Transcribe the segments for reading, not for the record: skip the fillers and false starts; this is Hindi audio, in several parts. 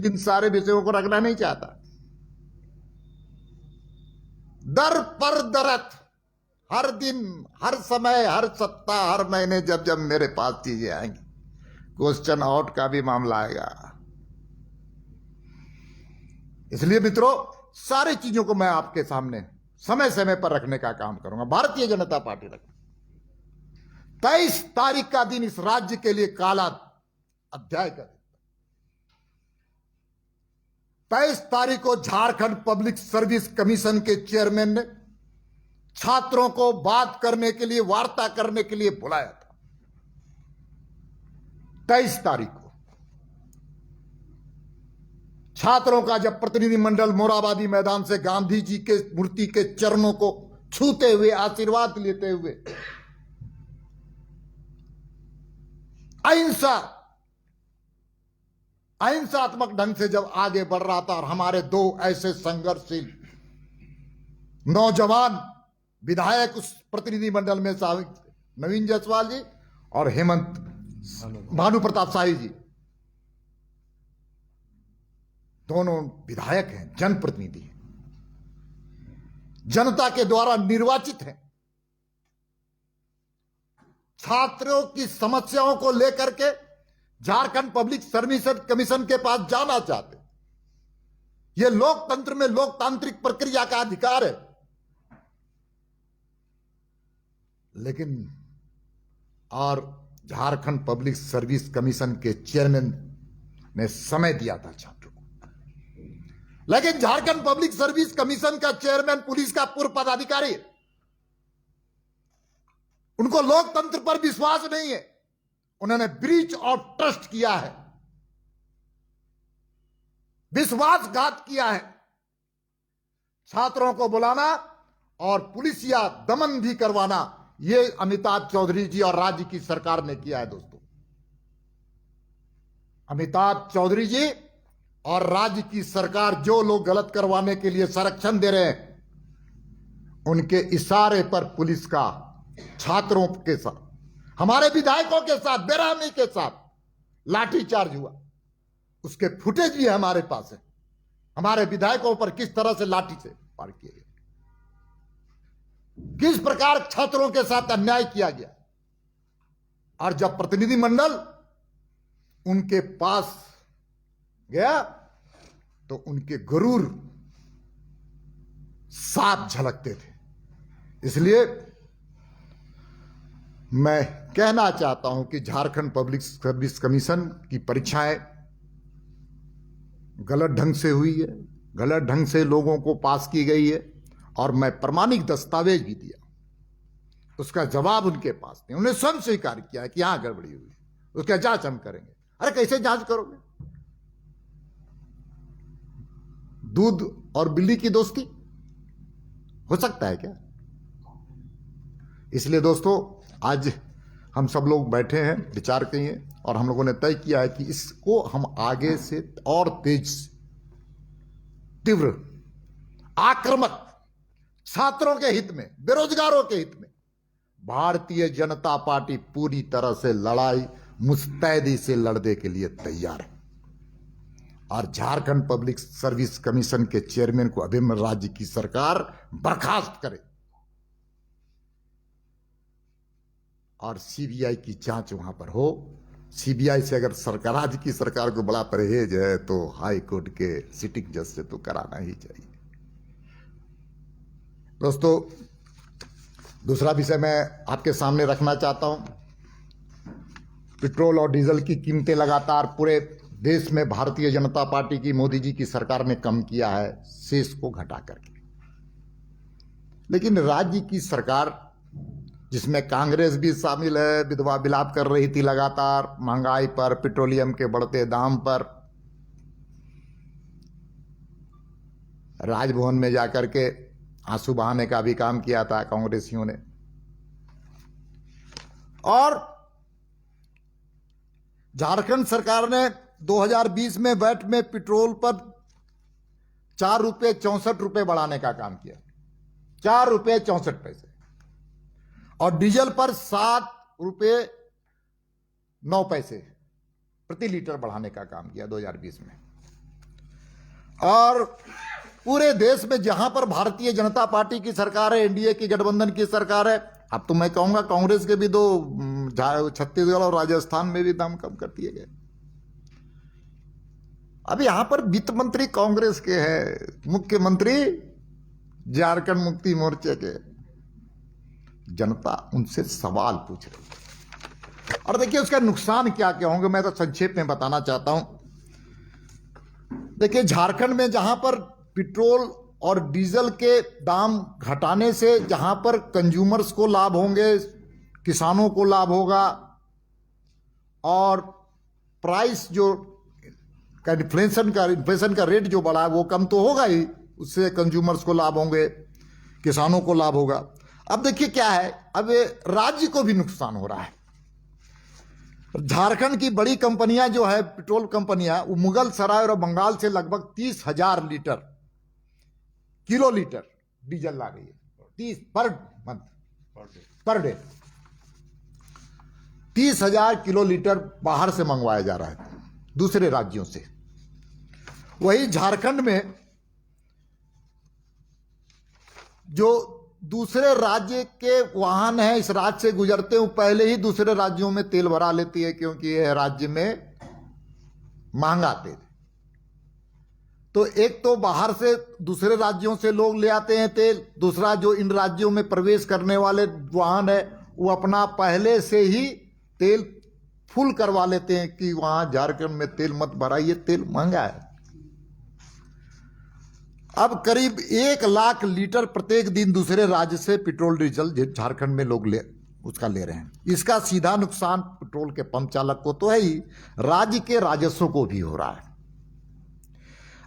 इन सारे विषयों को रखना नहीं चाहता। दर पर दरत, हर दिन, हर समय, हर सप्ताह, हर महीने जब जब मेरे पास चीजें आएंगी, क्वेश्चन आउट का भी मामला आएगा। इसलिए मित्रों, सारी चीजों को मैं आपके सामने समय समय पर रखने का काम करूंगा। भारतीय जनता पार्टी रख 23 तारीख का दिन इस राज्य के लिए काला अध्याय का दिन। 23 तारीख को झारखंड पब्लिक सर्विस कमीशन के चेयरमैन ने छात्रों को बात करने के लिए, वार्ता करने के लिए बुलाया था। 23 तारीख को छात्रों का जब प्रतिनिधिमंडल मोराबादी मैदान से गांधी जी के मूर्ति के चरणों को छूते हुए, आशीर्वाद लेते हुए, अहिंसात्मक ढंग से जब आगे बढ़ रहा था, और हमारे दो ऐसे संघर्षशील नौजवान विधायक उस प्रतिनिधिमंडल में नवीन जायसवाल जी और हेमंत भानु प्रताप शाही जी, दोनों विधायक हैं, जनप्रतिनिधि हैं, जनता के द्वारा निर्वाचित हैं, छात्रों की समस्याओं को लेकर के झारखंड पब्लिक सर्विस कमीशन के पास जाना चाहते। यह लोकतंत्र में लोकतांत्रिक प्रक्रिया का अधिकार है। लेकिन और झारखंड पब्लिक सर्विस कमीशन के चेयरमैन ने समय दिया था छात्रों को, लेकिन झारखंड पब्लिक सर्विस कमीशन का चेयरमैन पुलिस का पूर्व पदाधिकारी, उनको लोकतंत्र पर विश्वास नहीं है। उन्होंने ब्रीच ऑफ ट्रस्ट किया है, विश्वासघात किया है। छात्रों को बुलाना और पुलिसिया दमन भी करवाना, यह अमिताभ चौधरी जी और राज्य की सरकार ने किया है। दोस्तों, अमिताभ चौधरी जी और राज्य की सरकार जो लोग गलत करवाने के लिए संरक्षण दे रहे हैं, उनके इशारे पर पुलिस का छात्रों के साथ, हमारे विधायकों के साथ बेरहमी के साथ लाठीचार्ज हुआ। उसके फुटेज भी हमारे पास है, हमारे विधायकों पर किस तरह से लाठी से वार किए गए, किस प्रकार छात्रों के साथ अन्याय किया गया। और जब प्रतिनिधिमंडल उनके पास गया तो उनके गरूर साफ झलकते थे। इसलिए मैं कहना चाहता हूं कि झारखंड पब्लिक सर्विस कमीशन की परीक्षाएं गलत ढंग से हुई है, गलत ढंग से लोगों को पास की गई है, और मैं प्रमाणिक दस्तावेज भी दिया। उसका जवाब उनके पास नहीं, उन्हें स्वयं स्वीकार किया है कि यहां गड़बड़ी हुई, उसका जांच हम करेंगे। अरे कैसे जांच करोगे? दूध और बिल्ली की दोस्ती हो सकता है क्या? इसलिए दोस्तों, आज हम सब लोग बैठे हैं, विचार किए, और हम लोगों ने तय किया है कि इसको हम आगे से और तेज, तीव्र, आक्रामक, छात्रों के हित में, बेरोजगारों के हित में भारतीय जनता पार्टी पूरी तरह से लड़ाई मुस्तैदी से लड़ने के लिए तैयार है। और झारखंड पब्लिक सर्विस कमीशन के चेयरमैन को अभिन्न राज्य की सरकार बर्खास्त करे और सीबीआई की जांच वहां पर हो। सीबीआई से अगर सरकार, राज्य की सरकार को बड़ा परहेज है, तो हाई कोर्ट के सिटिंग जज से तो कराना ही चाहिए। दोस्तों, दूसरा विषय मैं आपके सामने रखना चाहता हूं। पेट्रोल और डीजल की कीमतें लगातार पूरे देश में भारतीय जनता पार्टी की, मोदी जी की सरकार ने कम किया है, सेस को घटा करके। लेकिन राज्य की सरकार, जिसमें कांग्रेस भी शामिल है, विधवा विलाप कर रही थी लगातार महंगाई पर, पेट्रोलियम के बढ़ते दाम पर। राजभवन में जाकर के आंसू बहाने का भी काम किया था कांग्रेसियों ने। और झारखंड सरकार ने 2020 में वैट में पेट्रोल पर 4 रुपये 64 रुपये बढ़ाने का काम किया, 4 रुपये 64 पैसे, और डीजल पर 7 रुपये 9 पैसे प्रति लीटर बढ़ाने का काम किया 2020 में। और पूरे देश में जहां पर भारतीय जनता पार्टी की सरकार है, एनडीए की गठबंधन की सरकार है, अब तो मैं कहूंगा कांग्रेस के भी दो, छत्तीसगढ़ और राजस्थान में भी दाम कम कर दिए गए। अब यहां पर वित्त मंत्री कांग्रेस के हैं, मुख्यमंत्री झारखंड मुक्ति मोर्चे के। जनता उनसे सवाल पूछ रही है और देखिए उसका नुकसान क्या क्या होंगे, मैं तो संक्षेप में बताना चाहता हूं। देखिए झारखंड में जहां पर पेट्रोल और डीजल के दाम घटाने से जहां पर कंज्यूमर्स को लाभ होंगे, किसानों को लाभ होगा, और प्राइस जो इन्फ्लेशन का रेट जो बढ़ा है वो कम तो होगा ही, उससे कंज्यूमर्स को लाभ होंगे, किसानों को लाभ होगा। अब देखिए क्या है, अब राज्य को भी नुकसान हो रहा है। झारखंड की बड़ी कंपनियां जो है, पेट्रोल कंपनियां, वो मुगल सराय और बंगाल से लगभग 30,000 लीटर किलो लीटर डीजल ला रही है, 30 per month per day 30,000 kilo litre बाहर से मंगवाया जा रहा है दूसरे राज्यों से। वही झारखंड में जो दूसरे राज्य के वाहन हैं, इस राज्य से गुजरते हैं, पहले ही दूसरे राज्यों में तेल भरा लेती है, क्योंकि यह राज्य में महंगा तेल। तो एक तो बाहर से दूसरे राज्यों से लोग ले आते हैं तेल, दूसरा जो इन राज्यों में प्रवेश करने वाले वाहन है वो अपना पहले से ही तेल फुल करवा लेते हैं कि वहां झारखंड में तेल मत भराइए, तेल महंगा है। अब करीब 1 लाख लीटर प्रत्येक दिन दूसरे राज्य से पेट्रोल डीजल झारखंड में लोग ले रहे हैं। इसका सीधा नुकसान पेट्रोल के पंप चालक को तो है ही, राज्य के राजस्व को भी हो रहा है।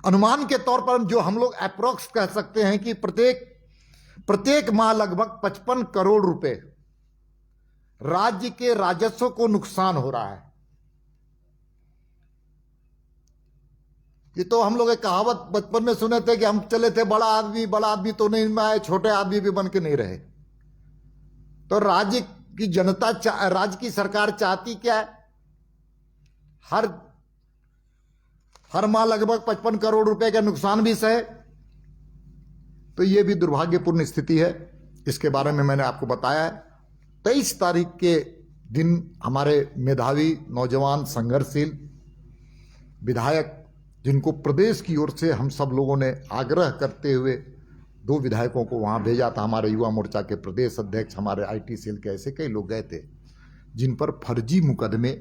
अनुमान के तौर पर जो हम लोग अप्रोक्स कह सकते हैं कि प्रत्येक माह लगभग 55 करोड़ रुपए राज्य के राजस्व को नुकसान हो रहा है। ये तो हम लोग एक कहावत बचपन में सुने थे कि हम चले थे, बड़ा आदमी तो नहीं आए, छोटे आदमी भी बन के नहीं रहे। तो राज्य की जनता, राज्य की सरकार चाहती क्या है, हर माह लगभग 55 करोड़ रुपए का नुकसान भी सहे। तो यह भी दुर्भाग्यपूर्ण स्थिति है, इसके बारे में मैंने आपको बताया है। 23 तारीख के दिन हमारे मेधावी, नौजवान, संघर्षशील विधायक, जिनको प्रदेश की ओर से हम सब लोगों ने आग्रह करते हुए 2 विधायकों को वहां भेजा था, हमारे युवा मोर्चा के प्रदेश अध्यक्ष, हमारे आईटी सेल के ऐसे कई लोग गए थे, जिन पर फर्जी मुकदमे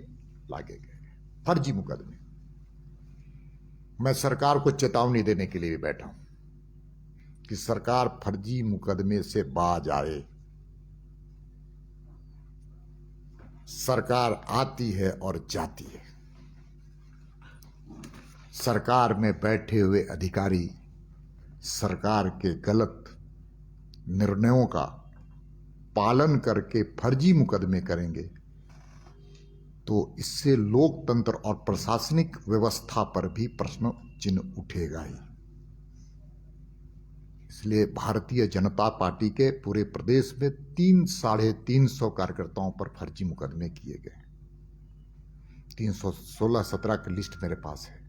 लागे गए, फर्जी मुकदमे। मैं सरकार को चेतावनी देने के लिए भी बैठा हूं कि सरकार फर्जी मुकदमे से बाज आए। सरकार आती है और जाती है। सरकार में बैठे हुए अधिकारी सरकार के गलत निर्णयों का पालन करके फर्जी मुकदमे करेंगे तो इससे लोकतंत्र और प्रशासनिक व्यवस्था पर भी प्रश्न चिन्ह उठेगा ही। इसलिए भारतीय जनता पार्टी के पूरे प्रदेश में 300-350 कार्यकर्ताओं पर फर्जी मुकदमे किए गए। 316-17 की लिस्ट मेरे पास है,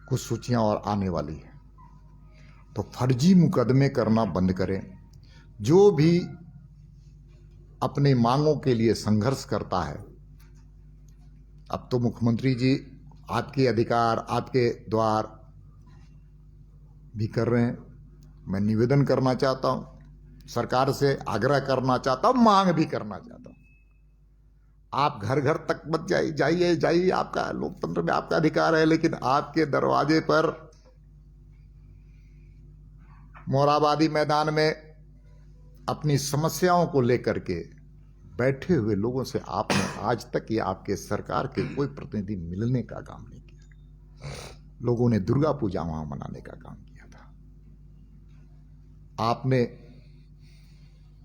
कुछ सूचियां और आने वाली है। तो फर्जी मुकदमे करना बंद करें। जो भी अपनी मांगों के लिए संघर्ष करता है, अब तो मुख्यमंत्री जी आपके अधिकार, आपके द्वार भी कर रहे हैं। मैं निवेदन करना चाहता हूं, सरकार से आग्रह करना चाहता हूं, मांग भी करना चाहता हूं। आप घर घर तक मत जाइए, आपका लोकतंत्र में आपका अधिकार है, लेकिन आपके दरवाजे पर मोराबादी मैदान में अपनी समस्याओं को लेकर के बैठे हुए लोगों से आपने आज तक ये आपके सरकार के कोई प्रतिनिधि मिलने का काम नहीं किया। लोगों ने दुर्गा पूजा वहां मनाने का काम किया था। आपने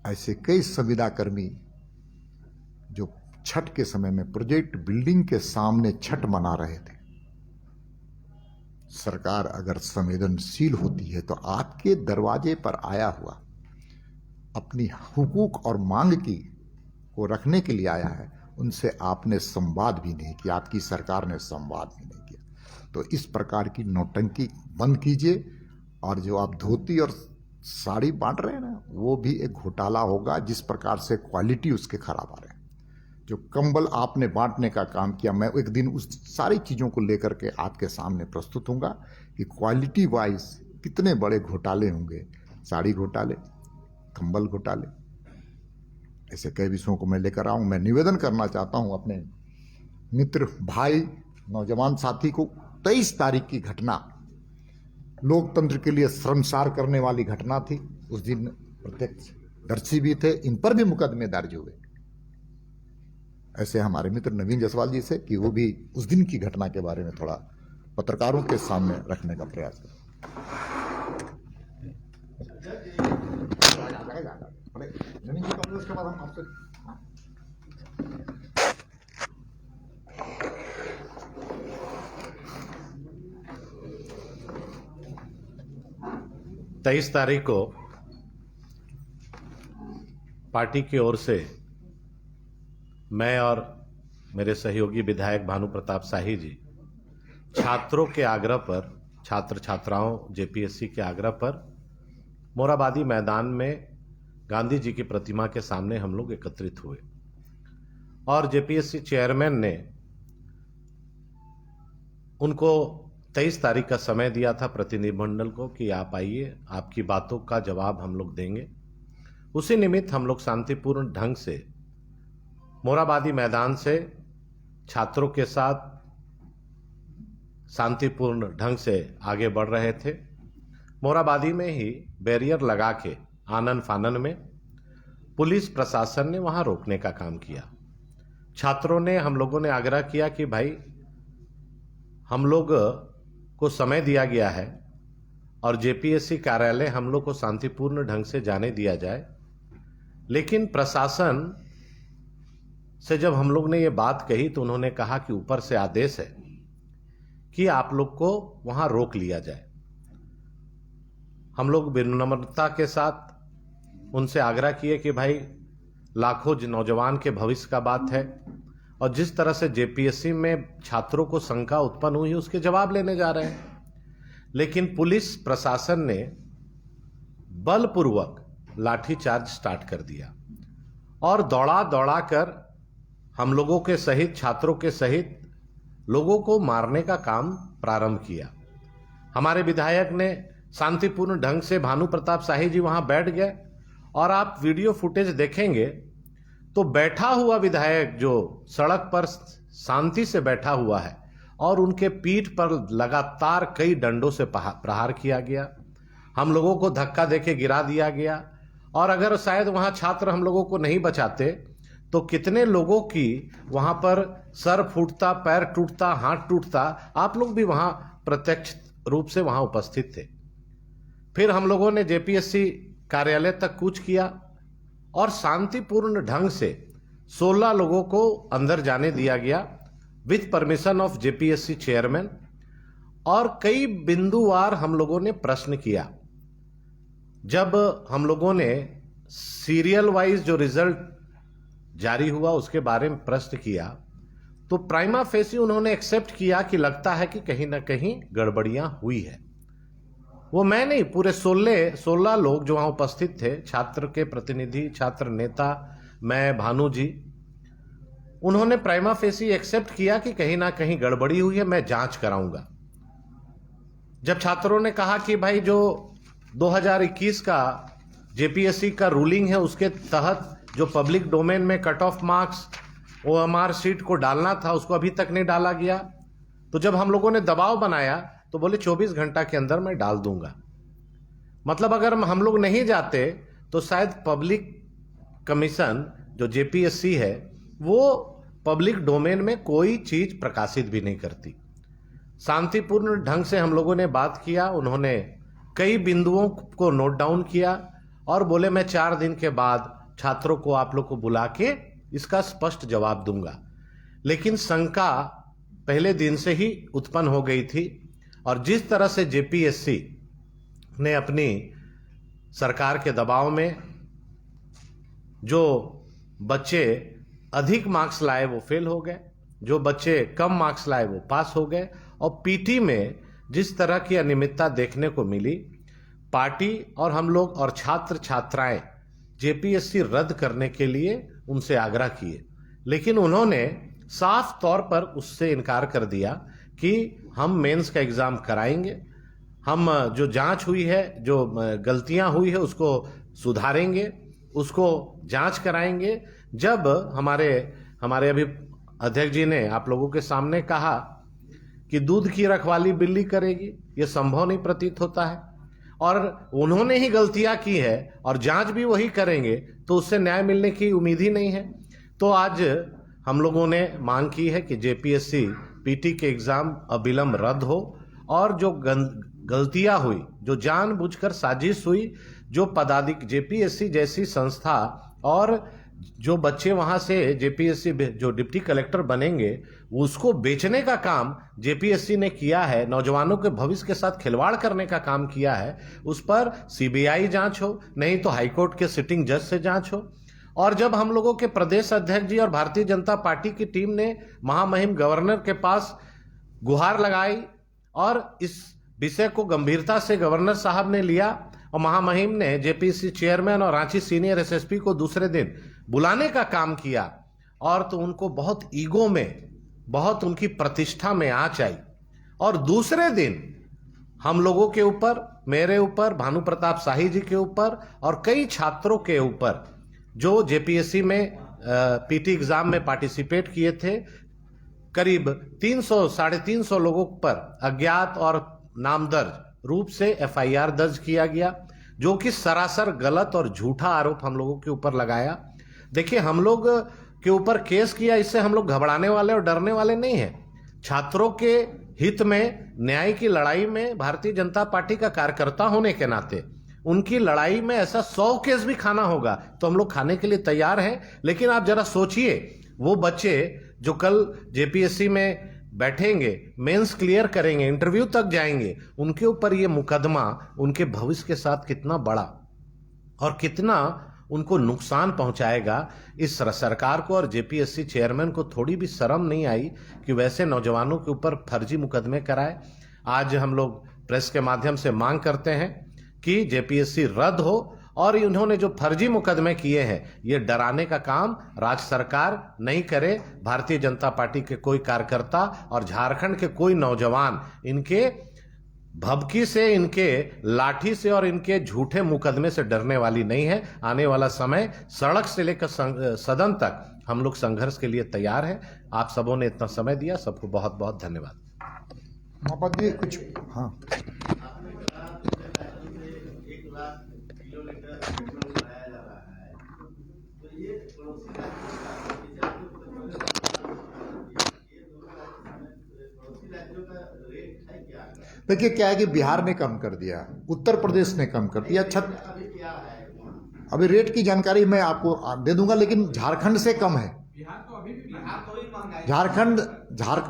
ऐसे कई संविदा कर्मी जो छठ के समय में प्रोजेक्ट बिल्डिंग के सामने छठ मना रहे थे। सरकार अगर संवेदनशील होती है तो आपके दरवाजे पर आया हुआ अपनी हुकूक और मांग को रखने के लिए आया है, उनसे आपने संवाद भी नहीं किया, आपकी सरकार ने संवाद भी नहीं किया। तो इस प्रकार की नौटंकी बंद कीजिए। और जो आप धोती और साड़ी बांट रहे हैं ना, वो भी एक घोटाला होगा। जिस प्रकार से क्वालिटी उसके खराब आ रहे हैं, जो कंबल आपने बांटने का काम किया, मैं एक दिन उस सारी चीज़ों को लेकर के आपके सामने प्रस्तुत होऊंगा कि क्वालिटी वाइज कितने बड़े घोटाले होंगे। साड़ी घोटाले, कंबल घोटाले, ऐसे कई विषयों को मैं लेकर आऊँ। मैं निवेदन करना चाहता हूँ अपने मित्र भाई नौजवान साथी को, 23 तारीख की घटना लोकतंत्र के लिए शर्मसार करने वाली घटना थी। उस दिन प्रत्यक्षदर्शी भी थे, इन पर भी मुकदमे दर्ज हुए। ऐसे हमारे मित्र नवीन जायसवाल जी से कि वो भी उस दिन की घटना के बारे में थोड़ा पत्रकारों के सामने रखने का प्रयास करें। नवीन जी कहूँगा, उसके बाद हम आपसे 23 तारीख को पार्टी की ओर से मैं और मेरे सहयोगी विधायक भानु प्रताप शाही जी छात्रों के आग्रह पर, छात्र छात्राओं जेपीएससी के आग्रह पर मोराबादी मैदान में गांधी जी की प्रतिमा के सामने हम लोग एकत्रित हुए और जेपीएससी चेयरमैन ने उनको 23 तारीख का समय दिया था प्रतिनिधिमंडल को कि आप आइए, आपकी बातों का जवाब हम लोग देंगे। उसी निमित्त हम लोग शांतिपूर्ण ढंग से मोराबादी मैदान से छात्रों के साथ शांतिपूर्ण ढंग से आगे बढ़ रहे थे। मोराबादी में ही बैरियर लगा के आनन फानन में पुलिस प्रशासन ने वहां रोकने का काम किया। छात्रों ने, हम लोगों ने आग्रह किया कि भाई हम लोग को समय दिया गया है और जेपीएससी कार्यालय हम लोग को शांतिपूर्ण ढंग से जाने दिया जाए। लेकिन प्रशासन से जब हम लोग ने ये बात कही तो उन्होंने कहा कि ऊपर से आदेश है कि आप लोग को वहां रोक लिया जाए। हम लोग विनम्रता के साथ उनसे आग्रह किए कि भाई लाखों नौजवान के भविष्य का बात है और जिस तरह से जेपीएससी में छात्रों को शंका उत्पन्न हुई उसके जवाब लेने जा रहे हैं। लेकिन पुलिस प्रशासन ने बलपूर्वक लाठीचार्ज स्टार्ट कर दिया और दौड़ा दौड़ा कर हम लोगों के सहित, छात्रों के सहित लोगों को मारने का काम प्रारंभ किया। हमारे विधायक ने शांतिपूर्ण ढंग से, भानु प्रताप शाही जी वहां बैठ गए और आप वीडियो फुटेज देखेंगे तो बैठा हुआ विधायक जो सड़क पर शांति से बैठा हुआ है और उनके पीठ पर लगातार कई डंडों से प्रहार किया गया। हम लोगों को धक्का देके गिरा दिया गया और अगर शायद वहां छात्र हम लोगों को नहीं बचाते तो कितने लोगों की वहां पर सर फूटता, पैर टूटता, हाथ टूटता। आप लोग भी वहां प्रत्यक्ष रूप से वहां उपस्थित थे। फिर हम लोगों ने जेपीएससी कार्यालय तक कूच किया और शांतिपूर्ण ढंग से 16 लोगों को अंदर जाने दिया गया with permission of JPSC chairman. और कई बिंदुवार हम लोगों ने प्रश्न किया। जब हम लोगों ने सीरियल वाइज जो रिजल्ट जारी हुआ उसके बारे में प्रश्न किया तो प्राइमा फेसी उन्होंने एक्सेप्ट किया कि लगता है कि कहीं ना कहीं गड़बड़ियां हुई है। वो मैं नहीं, पूरे 16 लोग जो वहां उपस्थित थे, छात्र के प्रतिनिधि, छात्र नेता, मैं, भानु जी, उन्होंने प्राइमा फेसी एक्सेप्ट किया कि कहीं ना कहीं गड़बड़ी हुई है, मैं जांच कराऊंगा। जब छात्रों ने कहा कि भाई जो 2021 का जेपीएससी का रूलिंग है उसके तहत जो पब्लिक डोमेन में cut off marks OMR sheet को डालना था उसको अभी तक नहीं डाला गया, तो जब हम लोगों ने दबाव बनाया तो बोले 24 घंटा के अंदर मैं डाल दूंगा। मतलब अगर हम लोग नहीं जाते तो शायद पब्लिक कमीशन जो जेपीएससी है वो पब्लिक डोमेन में कोई चीज प्रकाशित भी नहीं करती। शांतिपूर्ण ढंग से हम लोगों ने बात किया, उन्होंने कई बिंदुओं को नोट डाउन किया और बोले मैं 4 दिन के बाद छात्रों को, आप लोग को बुला के इसका स्पष्ट जवाब दूंगा। लेकिन शंका पहले दिन से ही उत्पन्न हो गई थी और जिस तरह से जेपीएससी ने अपनी सरकार के दबाव में जो बच्चे अधिक मार्क्स लाए वो फेल हो गए, जो बच्चे कम मार्क्स लाए वो पास हो गए और पीटी में जिस तरह की अनियमितता देखने को मिली, पार्टी और हम लोग और छात्र छात्राएं जेपीएससी रद्द करने के लिए उनसे आग्रह किए, लेकिन उन्होंने साफ तौर पर उससे इनकार कर दिया कि हम मेंस का एग्जाम कराएंगे, हम जो जांच हुई है, जो गलतियां हुई है उसको सुधारेंगे, उसको जांच कराएंगे। जब हमारे अभी अध्यक्ष जी ने आप लोगों के सामने कहा कि दूध की रखवाली बिल्ली करेगी, यह संभव नहीं प्रतीत होता है, और उन्होंने ही गलतियां की है और जांच भी वही करेंगे, तो उससे न्याय मिलने की उम्मीद ही नहीं है। तो आज हम लोगों ने मांग की है कि जेपीएससी पीटी के एग्जाम अविलंब रद्द हो, और जो गलतियां हुई, जो जानबूझकर साजिश हुई, जो जेपीएससी जैसी संस्था और जो बच्चे वहां से जेपीएससी जो डिप्टी कलेक्टर बनेंगे उसको बेचने का काम जेपीएससी ने किया है, नौजवानों के भविष्य के साथ खिलवाड़ करने का काम किया है, उस पर सीबीआई जांच हो, नहीं तो हाईकोर्ट के सिटिंग जज से जांच हो। और जब हम लोगों के प्रदेश अध्यक्ष जी और भारतीय जनता पार्टी की टीम ने महामहिम गवर्नर के पास गुहार लगाई और इस विषय को गंभीरता से गवर्नर साहब ने लिया, और महामहिम ने जेपीएससी चेयरमैन और रांची सीनियर एसएसपी को दूसरे दिन बुलाने का काम किया, और तो उनको बहुत ईगो में, बहुत उनकी प्रतिष्ठा में आंच आई, और दूसरे दिन हम लोगों के ऊपर, मेरे ऊपर, भानु प्रताप शाही जी के ऊपर और कई छात्रों के ऊपर जो जेपीएससी में पीटी एग्जाम में पार्टिसिपेट किए थे, करीब 300-350 लोगों पर अज्ञात और नामदर्ज रूप से एफआईआर दर्ज किया गया, जो कि सरासर गलत और झूठा आरोप हम लोगों के ऊपर लगाया। देखिए, हम लोग के ऊपर केस किया, इससे हम लोग घबराने वाले और डरने वाले नहीं हैं। छात्रों के हित में, न्याय की लड़ाई में भारतीय जनता पार्टी का कार्यकर्ता होने के नाते उनकी लड़ाई में ऐसा 100 केस भी खाना होगा तो हम लोग खाने के लिए तैयार हैं। लेकिन आप जरा सोचिए, वो बच्चे जो कल जेपीएससी में बैठेंगे, मेंस क्लियर करेंगे, इंटरव्यू तक जाएंगे, उनके ऊपर ये मुकदमा उनके भविष्य के साथ कितना बड़ा और कितना उनको नुकसान पहुंचाएगा। इस सरकार को और जेपीएससी चेयरमैन को थोड़ी भी शर्म नहीं आई कि वैसे नौजवानों के ऊपर फर्जी मुकदमे कराए। आज हम लोग प्रेस के माध्यम से मांग करते हैं कि जेपीएससी रद्द हो, और इन्होंने जो फर्जी मुकदमे किए हैं ये डराने का काम राज्य सरकार नहीं करे। भारतीय जनता पार्टी के कोई कार्यकर्ता और झारखंड के कोई नौजवान इनके भभकी से, इनके लाठी से और इनके झूठे मुकदमे से डरने वाली नहीं है। आने वाला समय सड़क से लेकर सदन तक हम लोग संघर्ष के लिए तैयार हैं। आप सबों ने इतना समय दिया, सबको बहुत बहुत धन्यवाद। महापत जी कुछ, हाँ, देखिए क्या है कि बिहार ने कम कर दिया, उत्तर प्रदेश ने कम कर दिया। अभी रेट की जानकारी मैं आपको दे दूंगा, लेकिन झारखंड से कम है।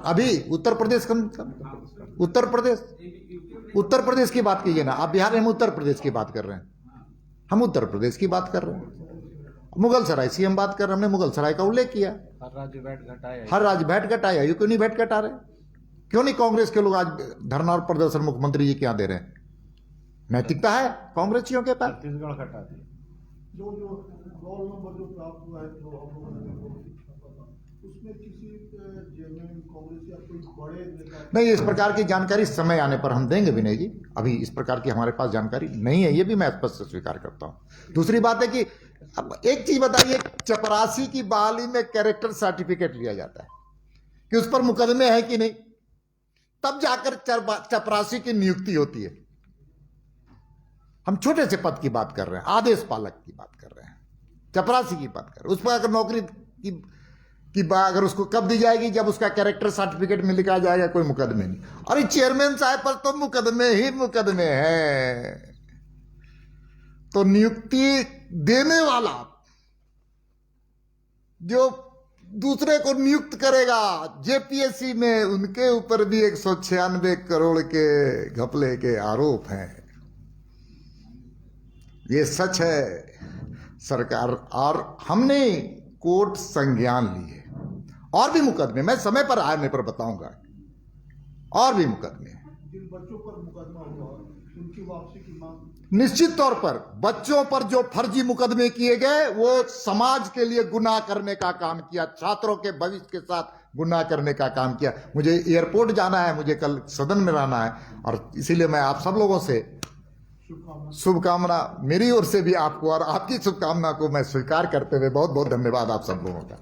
अभी उत्तर प्रदेश कम। उत्तर प्रदेश की बात कीजिए ना आप, बिहार में हम उत्तर प्रदेश की बात कर रहे हैं, हम उत्तर प्रदेश की बात कर रहे हैं। मुगल सराय से हम बात कर रहे हैं, हमने मुगल सराय का उल्लेख किया। हर राज्य वैट घटाया, ये क्यों नहीं वैट घटा रहे? क्यों नहीं कांग्रेस के लोग आज धरना और प्रदर्शन मुख्यमंत्री जी क्या दे रहे हैं? नैतिकता है कांग्रेसियों के पास। छत्तीसगढ़ घटा दी। जो रोल नंबर जो प्राप्त हुआ है, जो हम लोगों ने उसमें किसी जेन्युइन कांग्रेस या कोई बड़े नेता नहीं, इस प्रकार की जानकारी समय आने पर हम देंगे विनय जी। अभी इस प्रकार की हमारे पास जानकारी नहीं है, ये भी मैं स्पष्ट स्वीकार करता हूं। दूसरी बात है कि अब एक चीज बताइए, चपरासी की बहाली में कैरेक्टर सर्टिफिकेट लिया जाता है कि उस पर मुकदमे है कि नहीं, तब जाकर चपरासी की नियुक्ति होती है। हम छोटे से पद की बात कर रहे हैं, आदेश पालक की बात कर रहे हैं, चपरासी की बात कर रहे हैं। उस पर अगर नौकरी की बात अगर उसको कब दी जाएगी? जब उसका कैरेक्टर सर्टिफिकेट में लिखा जाएगा कोई मुकदमे नहीं। और चेयरमैन साहब पर तो मुकदमे ही मुकदमे हैं। तो नियुक्ति देने वाला जो दूसरे को नियुक्त करेगा जेपीएससी में, उनके ऊपर भी 196 करोड़ के घपले के आरोप हैं। ये सच है सरकार, और हमने कोर्ट संज्ञान लिए और भी मुकदमे मैं समय पर आने पर बताऊंगा। और भी मुकदमे हैं। जिन बच्चों पर मुकदमा हुआ उनकी वापसी की मांग। निश्चित तौर पर बच्चों पर जो फर्जी मुकदमे किए गए वो समाज के लिए गुनाह करने का काम किया, छात्रों के भविष्य के साथ गुनाह करने का काम किया। मुझे एयरपोर्ट जाना है, मुझे कल सदन में रहना है, और इसीलिए मैं आप सब लोगों से शुभकामना, मेरी ओर से भी आपको और आपकी शुभकामना को मैं स्वीकार करते हुए बहुत बहुत धन्यवाद आप सब लोगों का।